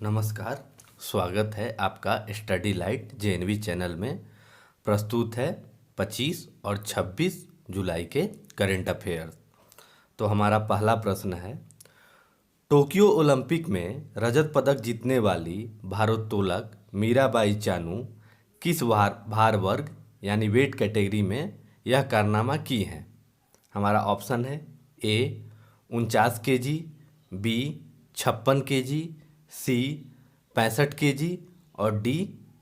नमस्कार। स्वागत है आपका स्टडी लाइट जेएनवी चैनल में। प्रस्तुत है 25 और 26 जुलाई के करंट अफेयर्स। तो हमारा पहला प्रश्न है, टोक्यो ओलंपिक में रजत पदक जीतने वाली भारोत्तोलक मीराबाई चानू किस भार वर्ग यानी वेट कैटेगरी में यह कारनामा की हैं? हमारा ऑप्शन है ए 49 kg, बी 56 kg, सी 65 kg और डी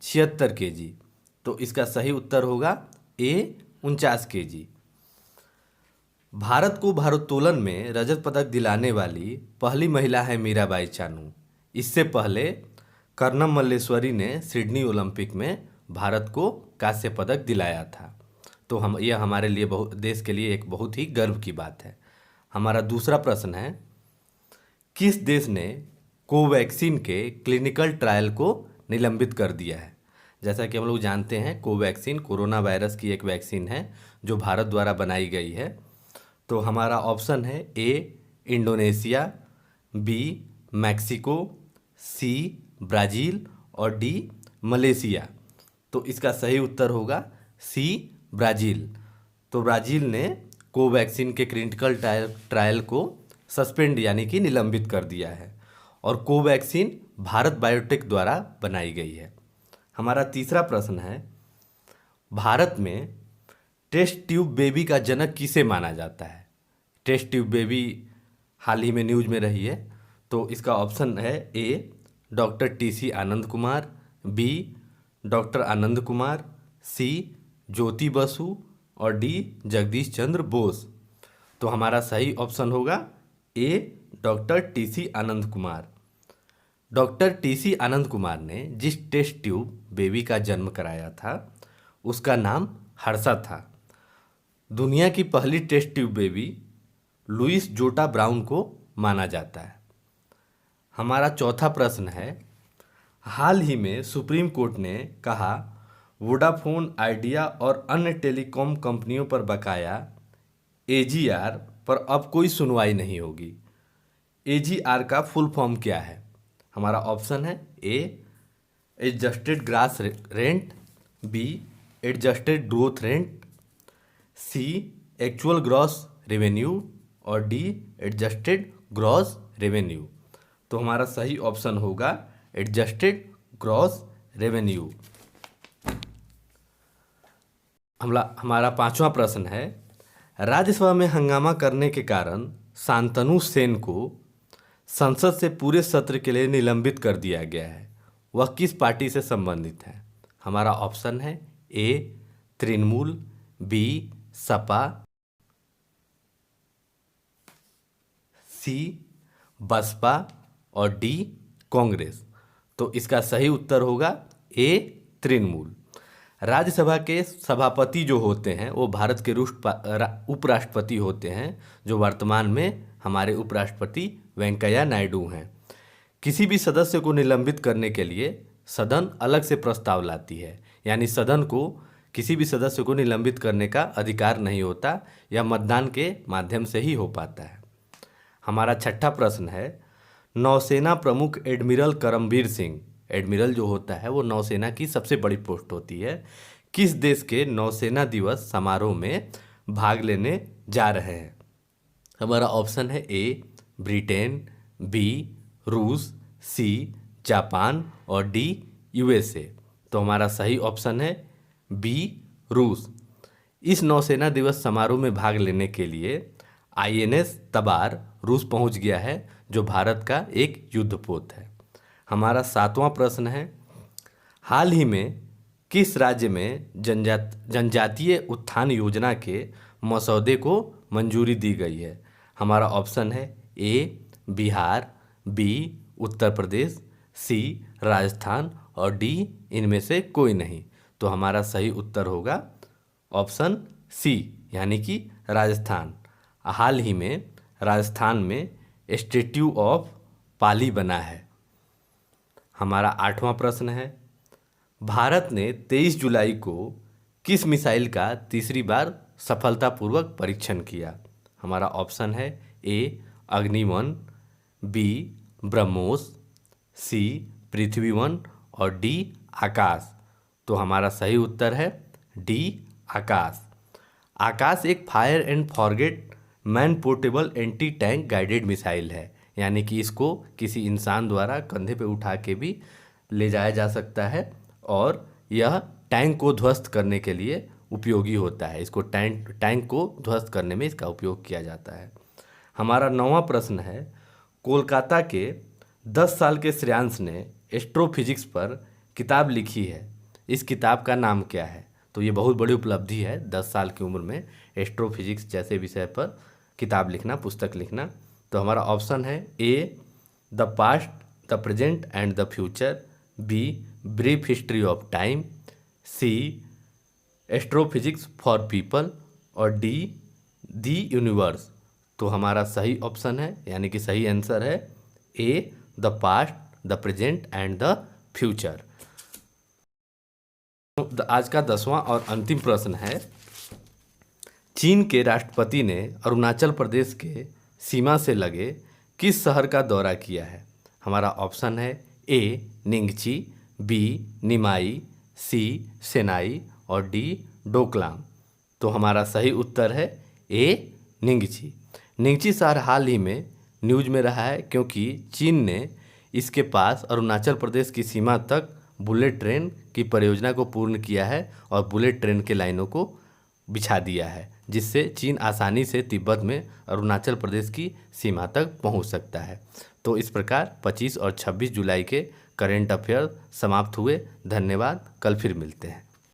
76 kg। तो इसका सही उत्तर होगा ए 49 kg। भारत को भारोत्तोलन में रजत पदक दिलाने वाली पहली महिला है मीराबाई चानू। इससे पहले कर्णम मल्लेश्वरी ने सिडनी ओलंपिक में भारत को कांस्य पदक दिलाया था। तो यह हमारे लिए देश के लिए एक बहुत ही गर्व की बात है। हमारा दूसरा प्रश्न है, किस देश ने कोवैक्सीन के क्लिनिकल ट्रायल को निलंबित कर दिया है? जैसा कि हम लोग जानते हैं, कोवैक्सीन कोरोना वायरस की एक वैक्सीन है जो भारत द्वारा बनाई गई है। तो हमारा ऑप्शन है A Indonesia, B Mexico, C Brazil और डी मलेशिया। तो इसका सही उत्तर होगा सी ब्राज़ील। तो ब्राज़ील ने कोवैक्सीन के क्लिनिकल ट्रायल को सस्पेंड यानी कि निलंबित कर दिया है और कोवैक्सीन भारत बायोटेक द्वारा बनाई गई है। हमारा तीसरा प्रश्न है, भारत में टेस्ट ट्यूब बेबी का जनक किसे माना जाता है? टेस्ट ट्यूब बेबी हाल ही में न्यूज में रही है। तो इसका ऑप्शन है ए doctor TC Anand Kumar, B doctor Anand Kumar, सी ज्योति बसु और डी जगदीश चंद्र बोस। तो हमारा सही ऑप्शन होगा ए doctor TC Anand Kumar. Doctor TC Anand Kumar ने जिस टेस्ट ट्यूब बेबी का जन्म कराया था उसका नाम हर्षा था। दुनिया की पहली टेस्ट ट्यूब बेबी लुइस जोटा ब्राउन को माना जाता है। हमारा चौथा प्रश्न है, हाल ही में सुप्रीम कोर्ट ने कहा वोडाफोन आइडिया और अन्य टेलीकॉम कंपनियों पर बकाया एजीआर पर अब कोई सुनवाई नहीं होगी। एजीआर का फुल फॉर्म क्या है? हमारा ऑप्शन है A adjusted gross rent, B adjusted growth rent, C actual gross revenue और डी एडजस्टेड ग्रॉस रेवेन्यू। तो हमारा सही ऑप्शन होगा एडजस्टेड ग्रॉस रेवेन्यू। हमारा पांचवा प्रश्न है, राज्यसभा में हंगामा करने के कारण शांतनु सेन को संसद से पूरे सत्र के लिए निलंबित कर दिया गया है। वह किस पार्टी से संबंधित है? हमारा ऑप्शन है ए तृणमूल, बी सपा, सी बसपा और डी कांग्रेस। तो इसका सही उत्तर होगा ए तृणमूल। राज्यसभा के सभापति जो होते हैं वो भारत के उपराष्ट्रपति होते हैं, जो वर्तमान में हमारे उपराष्ट्रपति वेंकैया नायडू हैं। किसी भी सदस्य को निलंबित करने के लिए सदन अलग से प्रस्ताव लाती है, यानी सदन को किसी भी सदस्य को निलंबित करने का अधिकार नहीं होता, यह मतदान के माध्यम से ही हो पाता है। हमारा छठा प्रश्न है, नौसेना प्रमुख एडमिरल करमबीर सिंह, एडमिरल जो होता है वो नौसेना की सबसे बड़ी पोस्ट होती है, किस देश के नौसेना दिवस समारोह में भाग लेने जा रहे हैं? हमारा ऑप्शन है ए ब्रिटेन, बी रूस, सी जापान और डी यूएसए। तो हमारा सही ऑप्शन है बी रूस। इस नौसेना दिवस समारोह में भाग लेने के लिए आईएनएस तबार रूस पहुंच गया है, जो भारत का एक युद्धपोत है। हमारा सातवां प्रश्न है, हाल ही में किस राज्य में जनजातीय उत्थान योजना के मसौदे को मंजूरी दी गई है? हमारा ऑप्शन है ए बिहार, बी उत्तर प्रदेश, सी राजस्थान और डी इनमें से कोई नहीं। तो हमारा सही उत्तर होगा ऑप्शन सी यानी कि राजस्थान। हाल ही में राजस्थान में स्टैट्यू ऑफ पाली बना है। हमारा आठवां प्रश्न है, भारत ने 23 जुलाई को किस मिसाइल का तीसरी बार सफलतापूर्वक परीक्षण किया? हमारा ऑप्शन है ए अग्नि-1, बी ब्रह्मोस, सी पृथ्वी 1 और डी आकाश। तो हमारा सही उत्तर है डी आकाश। आकाश एक fire and forget man portable anti tank guided missile है, यानी कि इसको किसी इंसान द्वारा कंधे पे उठा के भी ले जाया जा सकता है और यह टैंक को ध्वस्त करने के लिए उपयोगी होता है। इसको टैंक को ध्वस्त करने में इसका उपयोग किया जाता है। हमारा 9वां प्रश्न है, कोलकाता के 10 साल के श्रेयांश ने एस्ट्रोफिजिक्स पर किताब लिखी है, इस किताब का नाम क्या है? तो ये बहुत बड़ी उपलब्धि है 10 साल की उम्र में एस्ट्रोफिजिक्स जैसे विषय पर किताब लिखना, पुस्तक लिखना। तो हमारा ऑप्शन है A the past, the present and the future, B brief history of time, C astrophysics for people और डी दी यूनिवर्स। तो हमारा सही ऑप्शन है, यानी कि सही आंसर है A the past, the present and the future. आज का 10वां और अंतिम प्रश्न है, चीन के राष्ट्रपति ने अरुणाचल प्रदेश के सीमा से लगे किस शहर का दौरा किया है? हमारा ऑप्शन है ए निंगची, बी निमाई, सी सेनाई और डी डोकलाम। तो हमारा सही उत्तर है ए निंगची। निंगची शहर हाल ही में न्यूज में रहा है क्योंकि चीन ने इसके पास अरुणाचल प्रदेश की सीमा तक बुलेट ट्रेन की परियोजना को पूर्ण किया है और बुलेट ट्रेन के लाइनों को बिछा दिया है, जिससे चीन आसानी से तिब्बत में अरुणाचल प्रदेश की सीमा तक पहुंच सकता है। तो इस प्रकार 25 और 26 जुलाई के करेंट अफेयर समाप्त हुए। धन्यवाद, कल फिर मिलते हैं।